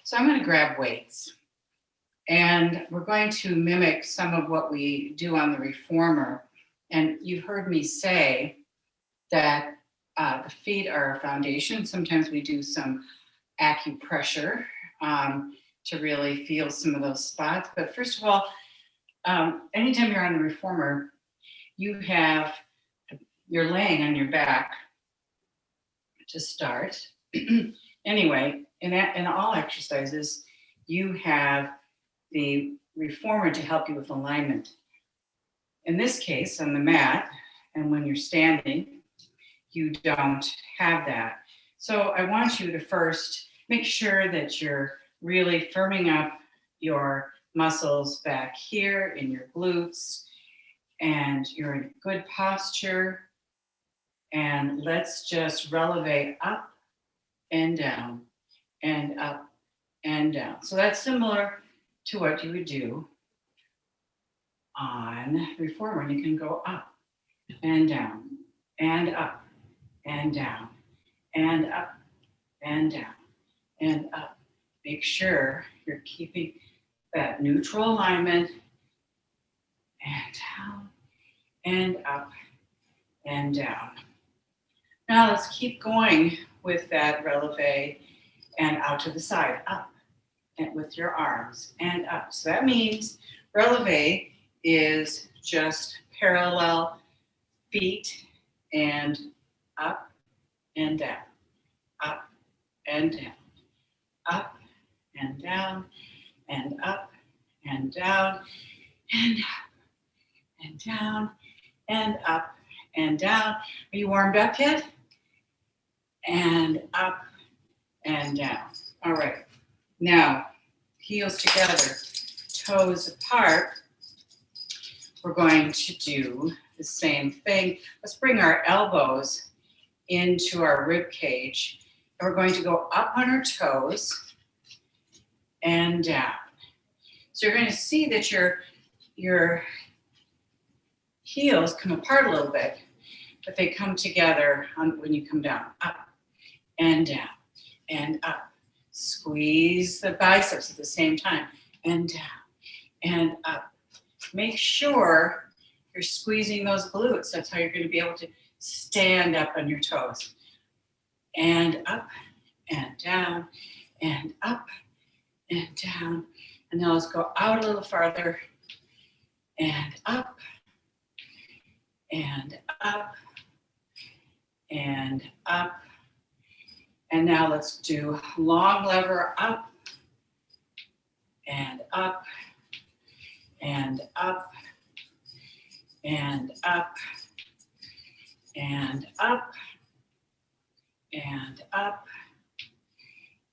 So I'm going to grab weights, and we're going to mimic some of what we do on the reformer. And you've heard me say that the feet are our foundation. Sometimes we do some acupressure to really feel some of those spots. But first of all, anytime you're on the reformer, you're laying on your back to start. Anyway, in all exercises, you have the reformer to help you with alignment. In this case, on the mat, and when you're standing, you don't have that. So I want you to first make sure that you're really firming up your muscles back here in your glutes, and you're in good posture. And let's just releve up and down and up and down. So that's similar to what you would do on reformer. You can go up and down and up and down and up and down and up. Make sure you're keeping that neutral alignment, and down and up and down. Now let's keep going with that releve and out to the side, up, and with your arms and up. So that means releve is just parallel feet and up and down, up and down, up and down, and up and down, and up and down, and up and down. Are you warmed up yet? And up and down. All right. Now, heels together, toes apart. We're going to do the same thing. Let's bring our elbows into our rib cage. And we're going to go up on our toes and down. So you're going to see that your heels come apart a little bit, but they come together when you come down, up and down and up. Squeeze the biceps at the same time, and down and up. Make sure you're squeezing those glutes. That's how you're going to be able to stand up on your toes. And up and down and up and down. And now let's go out a little farther, and up and up and up. And now let's do long lever up and up and up and up and up and up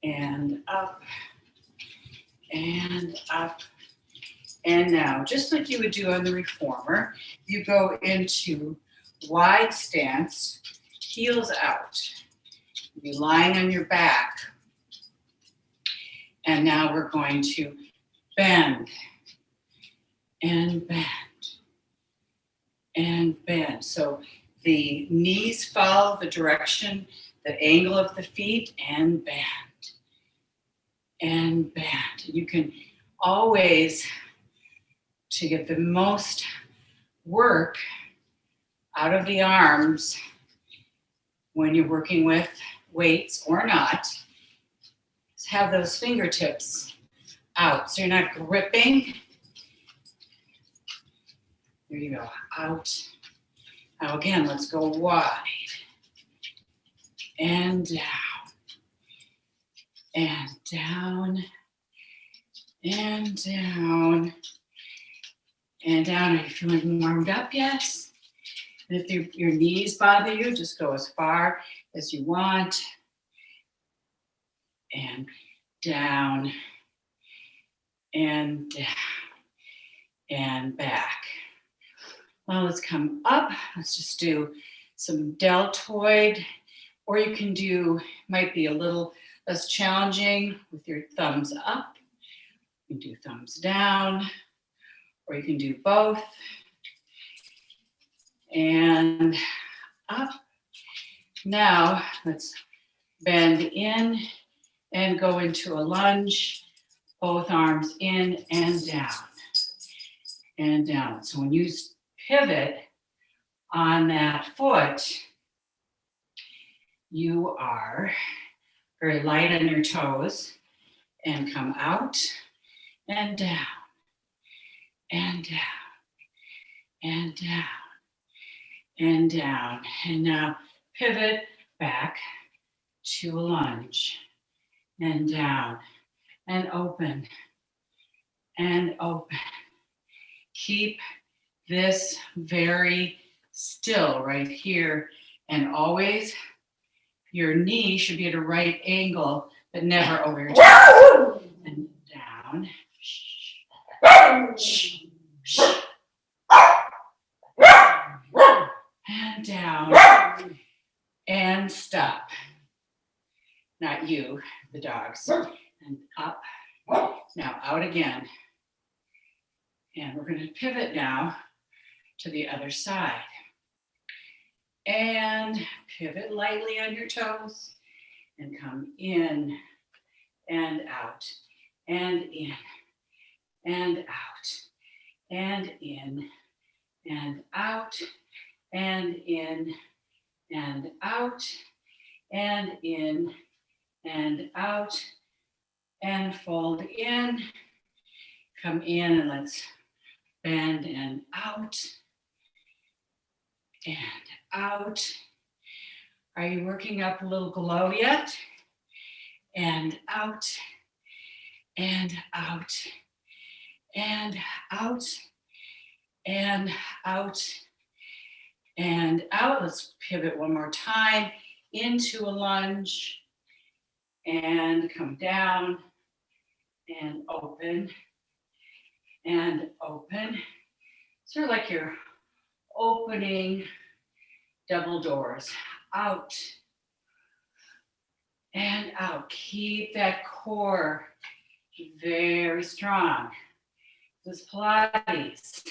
and up and up. And now, just like you would do on the reformer, you go into wide stance, heels out. You'll be lying on your back. And now we're going to bend and bend and bend. So the knees follow the direction, the angle of the feet, and bend and bend. You can always, to get the most work out of the arms when you're working with weights or not, is have those fingertips out. So you're not gripping. There you go, out. Now again, let's go wide and down and down and down and down. Are you feeling warmed up yet? And if your knees bother you, just go as far as you want. And down and down and back. Well, let's come up. Let's just do some deltoid, or you can do, might be a little less challenging with your thumbs up. You can do thumbs down, or you can do both. And up. Now, let's bend in and go into a lunge. Both arms in and down and down. So when you pivot on that foot, you are very light on your toes and come out and down and down and down and down. And now pivot back to a lunge and down and open and open. Keep this very still right here, and always your knee should be at a right angle, but never over your chest. And down. And down. And stop. Not you, the dogs. And up. Now out again. And we're going to pivot now to the other side. And pivot lightly on your toes and come in and out and in and out and in and out and in and out and in and out and fold in. Come in and let's bend and out and out. Are you working up a little glow yet? And out and out and out and out and out. Let's pivot one more time into a lunge and come down and open and open. Sort of like you're opening double doors. Out and out. Keep that core very strong. This Pilates.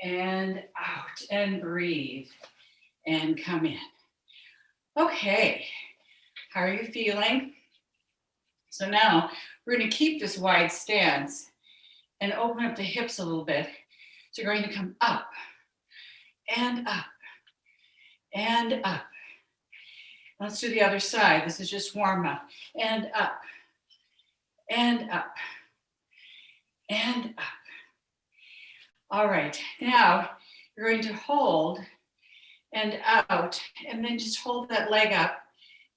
And out and breathe and come in. Okay, how are you feeling? So now we're going to keep this wide stance and open up the hips a little bit. So you're going to come up and up and up. Let's do the other side. This is just warm up. And up and up and up. All right, now you're going to hold and out, and then just hold that leg up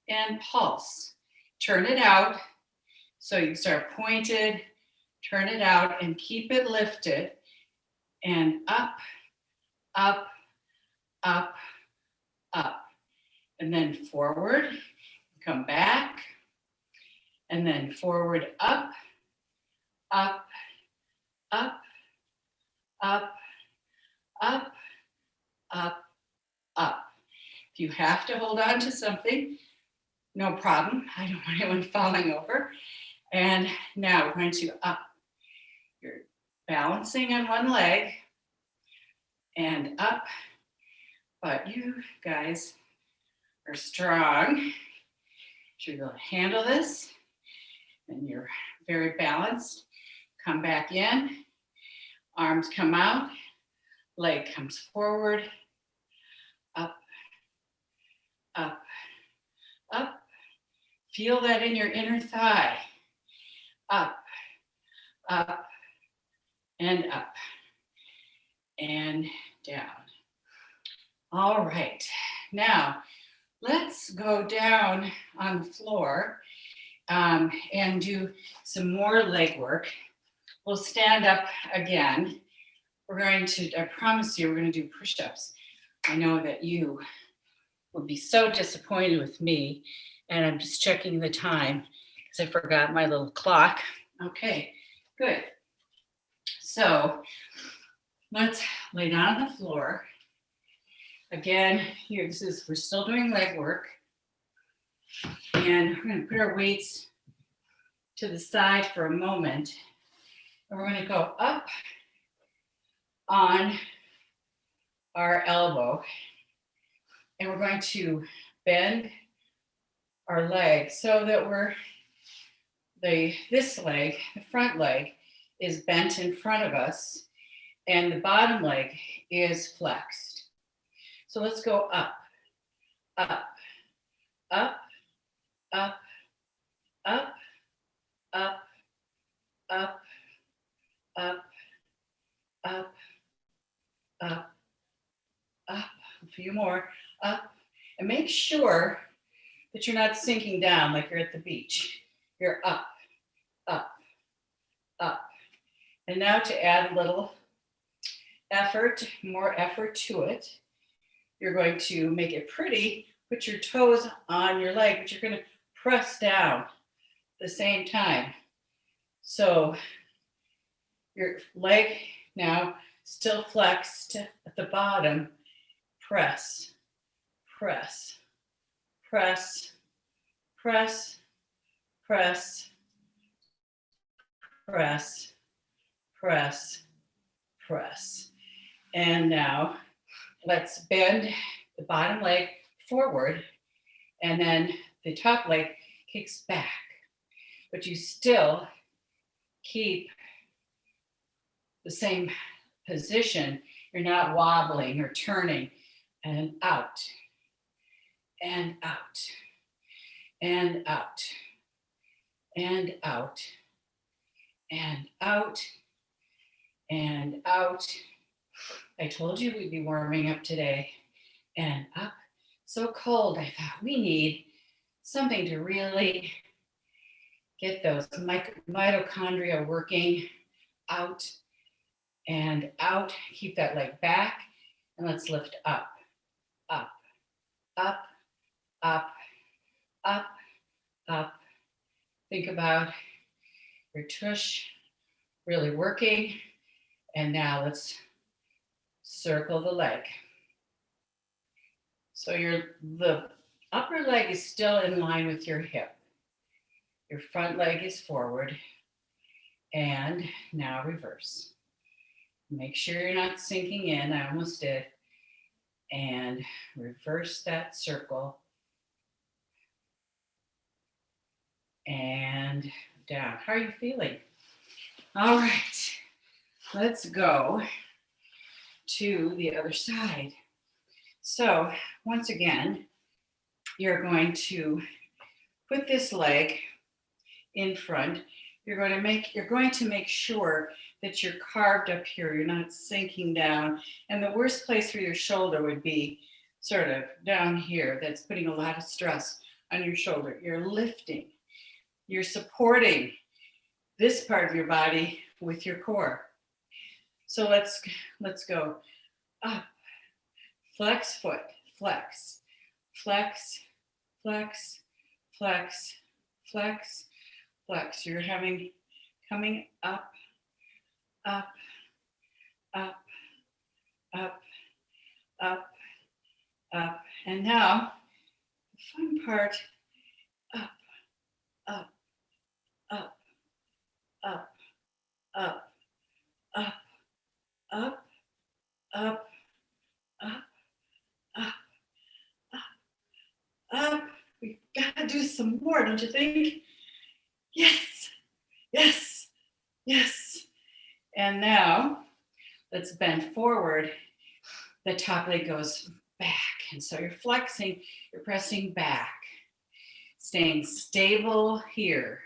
and pulse. Turn it out so you start pointed, turn it out and keep it lifted, and up, up, up, up. And then forward, come back, and then forward, up, up, up, up, up, up, up. If you have to hold on to something, no problem. I don't want anyone falling over. And now we're going to up. You're balancing on one leg and up, but you guys are strong. Should be able to handle this. And you're very balanced. Come back in. Arms come out. Leg comes forward. Up, up, up. Feel that in your inner thigh. Up, up, and up, and down. All right. Now, let's go down on the floor and do some more leg work. We'll stand up again. We're going to, I promise you, we're going to do push-ups. I know that you will be so disappointed with me, and I'm just checking the time because I forgot my little clock. Okay, good. So let's lay down on the floor. Again, here, we're still doing leg work. And we're going to put our weights to the side for a moment. And we're going to go up on our elbow. And we're going to bend our leg so that this leg, the front leg, is bent in front of us and the bottom leg is flexed. So let's go up, up, up, up, up, up, up, up, up, up, up, a few more, up, and make sure that you're not sinking down like you're at the beach. You're up, up, up. And now to add a little effort, more effort to it, you're going to make it pretty, put your toes on your leg, but you're going to press down at the same time. So your leg now still flexed at the bottom, press, press, press, press, press, press, press, press. And now let's bend the bottom leg forward and then the top leg kicks back. But you still keep the same position. You're not wobbling or turning. And out, and out, and out, and out, and out, and out. I told you we'd be warming up today. And up. So cold, I thought we need something to really get those mitochondria working. Out and out. Keep that leg back. And let's lift up, up, up, up, up, up. Think about your tush really working. And now let's circle the leg. So the upper leg is still in line with your hip. Your front leg is forward. And now reverse. Make sure you're not sinking in. I almost did. And reverse that circle. And down. How are you feeling? All right. Let's go to the other side. So once again, you're going to put this leg in front. You're going to make sure that you're carved up here. You're not sinking down. And the worst place for your shoulder would be sort of down here. That's putting a lot of stress on your shoulder. You're lifting. You're supporting this part of your body with your core. So let's go up. Flex foot, flex, flex, flex, flex, flex, flex. You're coming up, up, up, up, up, up. And now, the fun part, up, up, up, up, up, up, up, up, up, up, up, up. We've got to do some more, don't you think? Yes, yes, yes. And now, let's bend forward. The top leg goes back. And so you're flexing, you're pressing back. Staying stable here.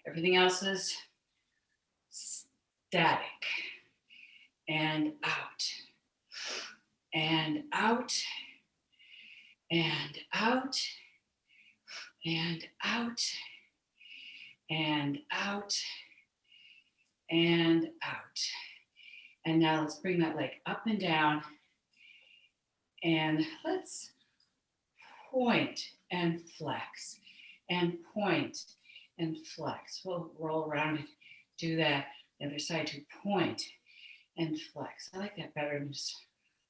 Everything else is static. And out. And out. And out. And out. And out. And out. And now let's bring that leg up and down. And let's point and flex. And point and flex. We'll roll around and do that. The other side to point and flex. I like that better than just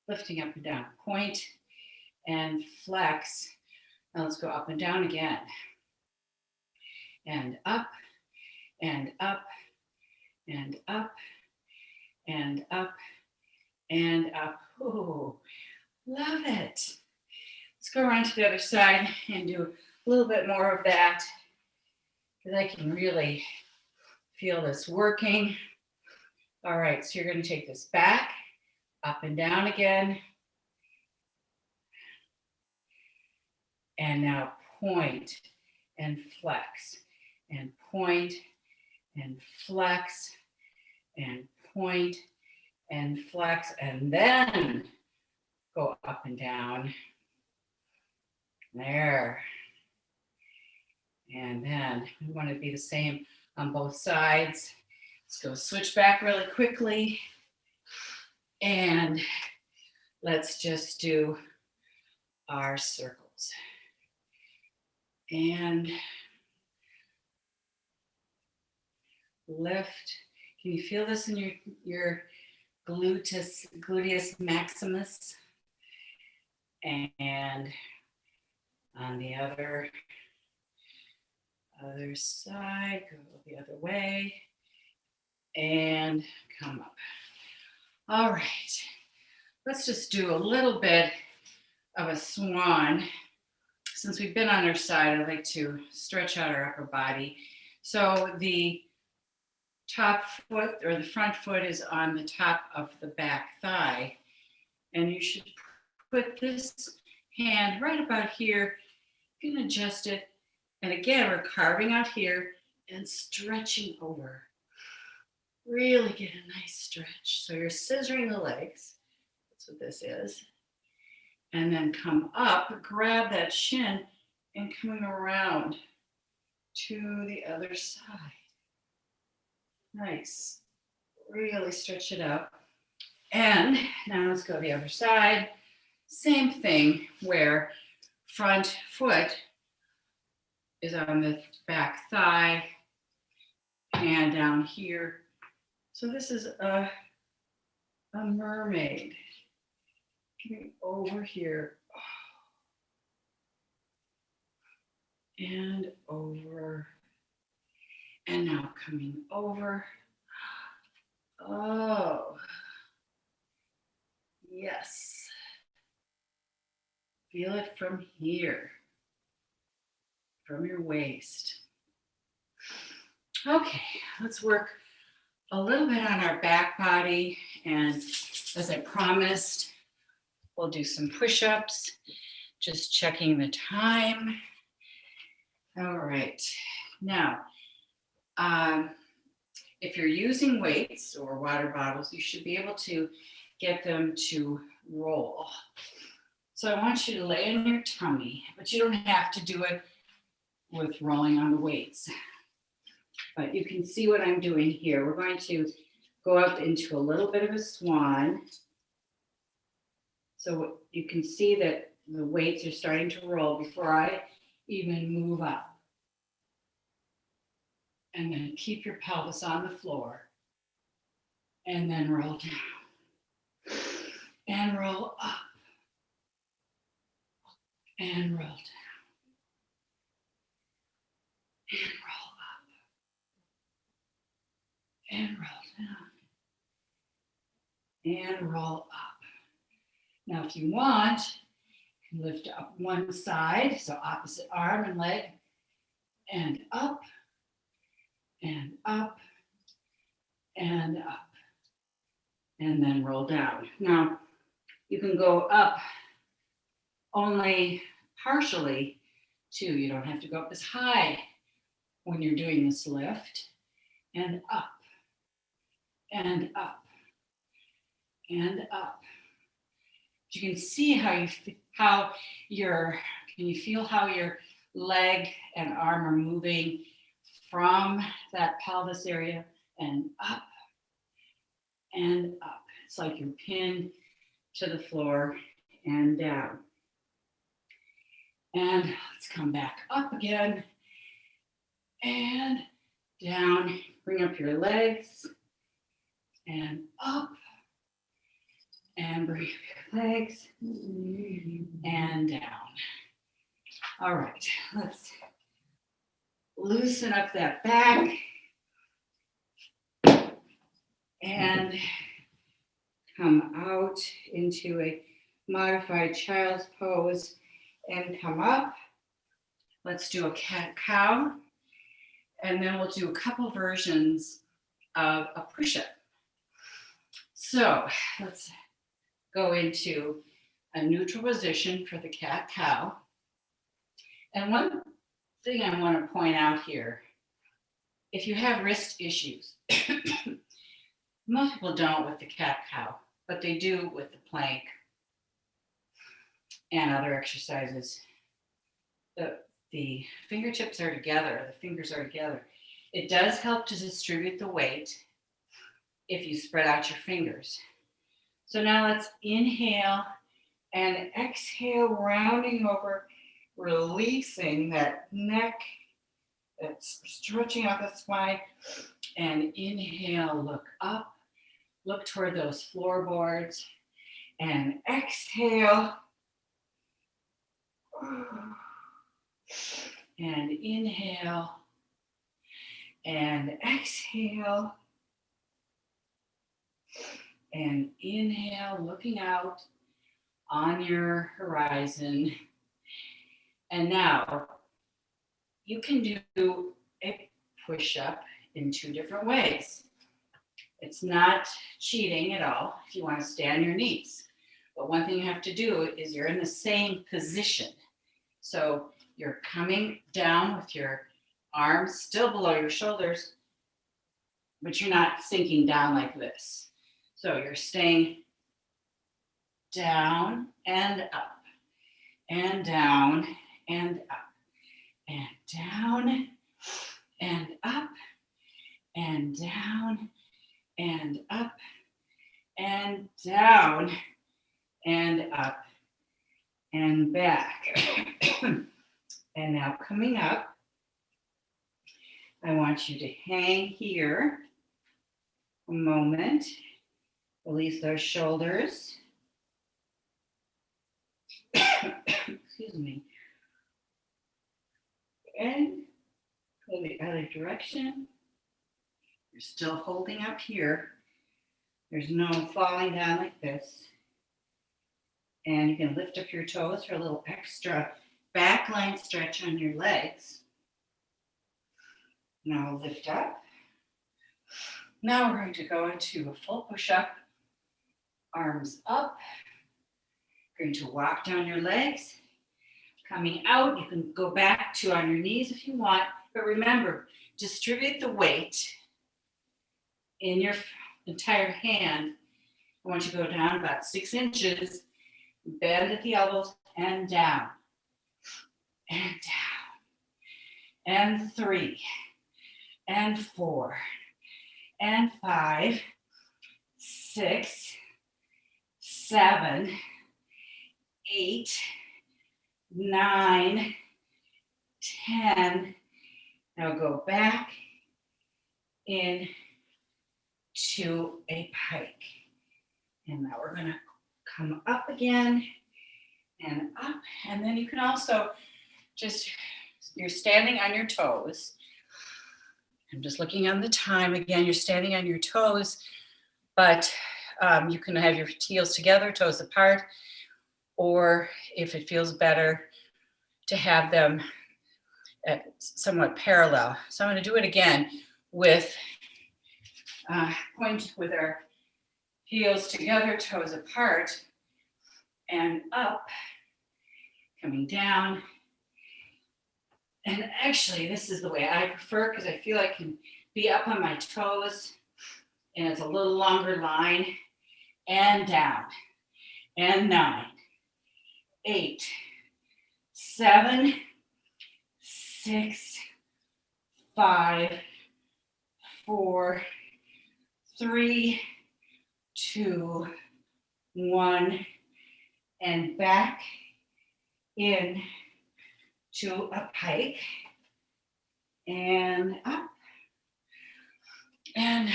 lifting up and down. Point and flex. Now let's go up and down again. And up, and up, and up, and up, and up. Ooh, love it. Let's go around to the other side and do a little bit more of that because I can really feel this working. All right, so you're going to take this back, up and down again. And now point and flex, and point and flex, and point and flex, and then go up and down. There. And then we want to be the same on both sides. Let's go switch back really quickly. And let's just do our circles. And lift. Can you feel this in your gluteus maximus? And on the other side, go the other way and come up. All right, let's just do a little bit of a swan. Since we've been on our side, I'd like to stretch out our upper body. So the top foot or the front foot is on the top of the back thigh. And you should put this hand right about here. You can adjust it. And again, we're carving out here and stretching over. Really get a nice stretch. So you're scissoring the legs. That's what this is. And then come up, grab that shin, and coming around to the other side. Nice. Really stretch it out. And now let's go to the other side. Same thing where front foot is on the back thigh, hand down here. So this is a mermaid. Getting over here. And over. And now coming over. Oh. Yes. Feel it from here. From your waist. Okay, let's work a little bit on our back body. And as I promised, we'll do some push-ups. Just checking the time. All right. Now, if you're using weights or water bottles, you should be able to get them to roll. So I want you to lay on your tummy, but you don't have to do it with rolling on the weights. But you can see what I'm doing here. We're going to go up into a little bit of a swan. So you can see that the weights are starting to roll before I even move up. And then keep your pelvis on the floor. And then roll down. And roll up. And roll down. And roll up. And roll down. And roll up. Now, if you want, you can lift up one side, so opposite arm and leg, and up, and up, and up, and then roll down. Now, you can go up only partially too. You don't have to go up as high when you're doing this lift, and up, and up, and up. You can see can you feel how your leg and arm are moving from that pelvis area and up and up. It's like you're pinned to the floor and down. And let's come back up again and down. Bring up your legs and up. And bring up your legs and down. All right, let's loosen up that back and come out into a modified child's pose and come up Let's do a cat-cow, and then we'll do a couple versions of a push-up. So let's go into a neutral position for the cat-cow. And one thing I want to point out here, if you have wrist issues, most people don't with the cat-cow, but they do with the plank and other exercises. The fingertips are together, the fingers are together. It does help to distribute the weight if you spread out your fingers. So now let's inhale and exhale, rounding over, releasing that neck that's stretching out the spine. And inhale, look up, look toward those floorboards, and exhale. And inhale and exhale. And inhale, looking out on your horizon. And now you can do a push-up in two different ways. It's not cheating at all if you want to stay on your knees. But one thing you have to do is you're in the same position. So you're coming down with your arms still below your shoulders, but you're not sinking down like this. So you're staying down and up, and down and up, and down and up, and down and up, and down and up and back. And now coming up, I want you to hang here a moment. Release those shoulders. Excuse me. And go the other direction. You're still holding up here. There's no falling down like this. And you can lift up your toes for a little extra back line stretch on your legs. Now lift up. Now we're going to go into a full push-up. Arms up. You're going to walk down your legs. Coming out, you can go back to on your knees if you want. But remember, distribute the weight in your entire hand. I want you to go down about 6 inches. Bend at the elbows and down. And down. And 3. And 4. And 5. 6. 7. 8. 9. 10. Now go back in to a pike. And now we're going to come up again and up. And then you can also just, you're standing on your toes. I'm just looking on the time again. You're standing on your toes, but you can have your heels together, toes apart, or if it feels better to have them somewhat parallel. So I'm going to do it again with point with our heels together, toes apart, and up, coming down. And actually, this is the way I prefer because I feel I can be up on my toes, and it's a little longer line, and down, and 9, 8, 7, 6, 5, 4, 3, 2, 1, and back in to a pike, and up, and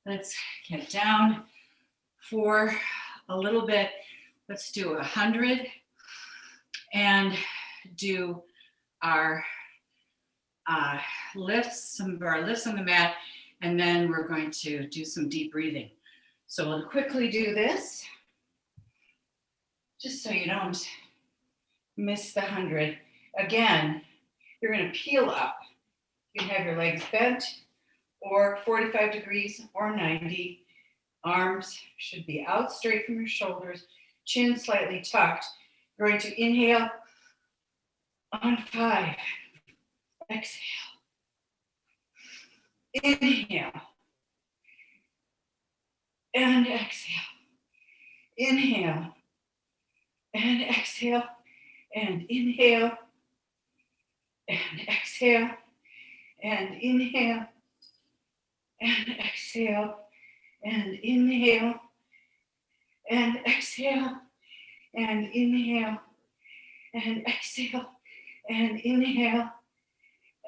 let's get down for a little bit. Let's do 100 and do our lifts, some of our lifts on the mat, and then we're going to do some deep breathing. So we'll quickly do this, just so you don't miss the 100. Again, you're going to peel up. You can have your legs bent or 45 degrees or 90. Arms should be out straight from your shoulders, chin slightly tucked. You're going to inhale on 5. Exhale. Inhale. And exhale. Inhale. And exhale. And inhale. And exhale. And inhale. And exhale. And inhale. And exhale. And inhale. And exhale. And inhale.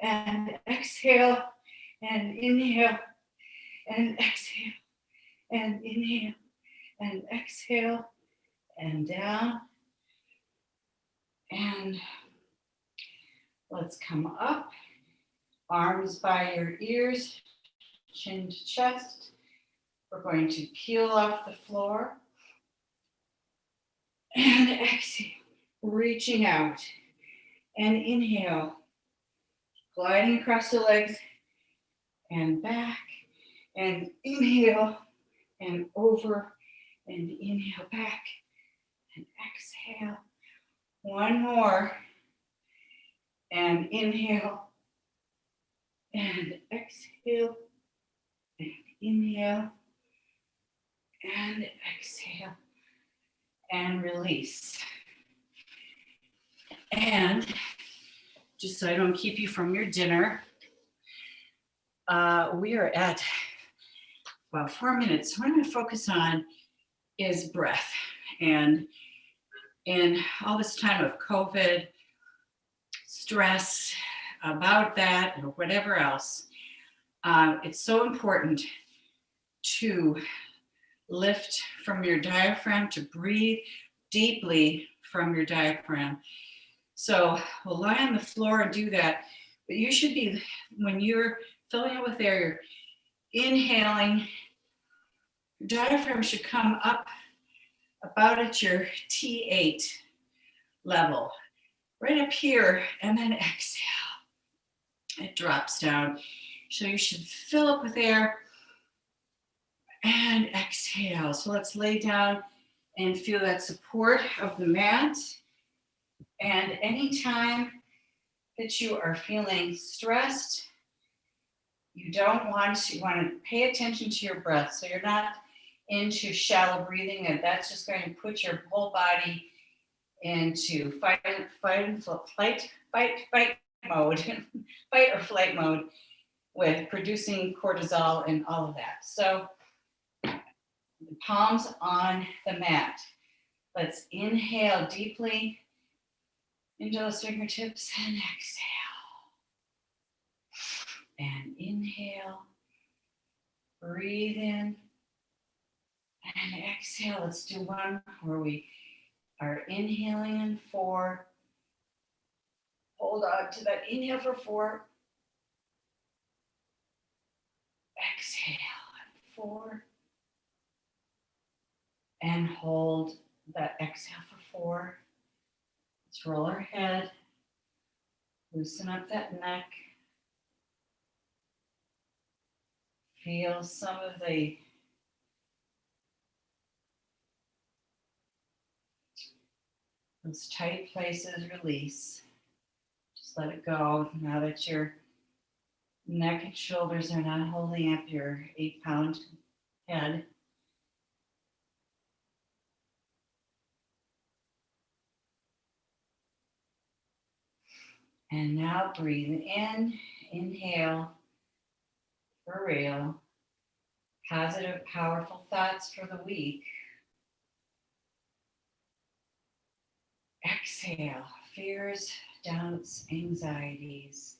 And exhale. And inhale. And exhale. And inhale. And exhale. And down. And let's come up. Arms by your ears, chin to chest. We're going to peel off the floor. And exhale, reaching out. And inhale, gliding across the legs and back. And inhale and over. And inhale back. And exhale. One more. And inhale. And exhale. And inhale. And exhale. And release. And just so I don't keep you from your dinner, we are at about 4 minutes. So what I'm going to focus on is breath. And in all this time of COVID, stress about that or whatever else, it's so important to lift from your diaphragm, to breathe deeply from your diaphragm. So we'll lie on the floor and do that, but you should be, when you're filling it with air, you're inhaling, your diaphragm should come up about at your T8 level, right up here, and then exhale. It drops down. So you should fill up with air and exhale. So let's lay down and feel that support of the mat. And anytime that you are feeling stressed, you want to pay attention to your breath. So you're not into shallow breathing, and that's just going to put your whole body into fight mode, fight or flight mode, with producing cortisol and all of that. So the palms on the mat. Let's inhale deeply into those fingertips and exhale. And inhale, breathe in and exhale. Let's do one where we are inhaling in 4. Hold on to that inhale for 4. Exhale at 4. And hold that exhale for 4. Let's roll our head. Loosen up that neck. Feel some of those tight places release. Just let it go now that your neck and shoulders are not holding up your 8-pound head. And now breathe in, inhale, for real. Positive, powerful thoughts for the week. Exhale, fears, doubts, anxieties.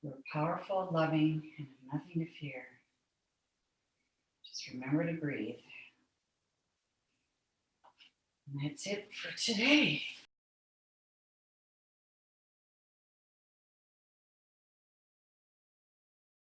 You're powerful, loving, and have nothing to fear. Just remember to breathe. And that's it for today.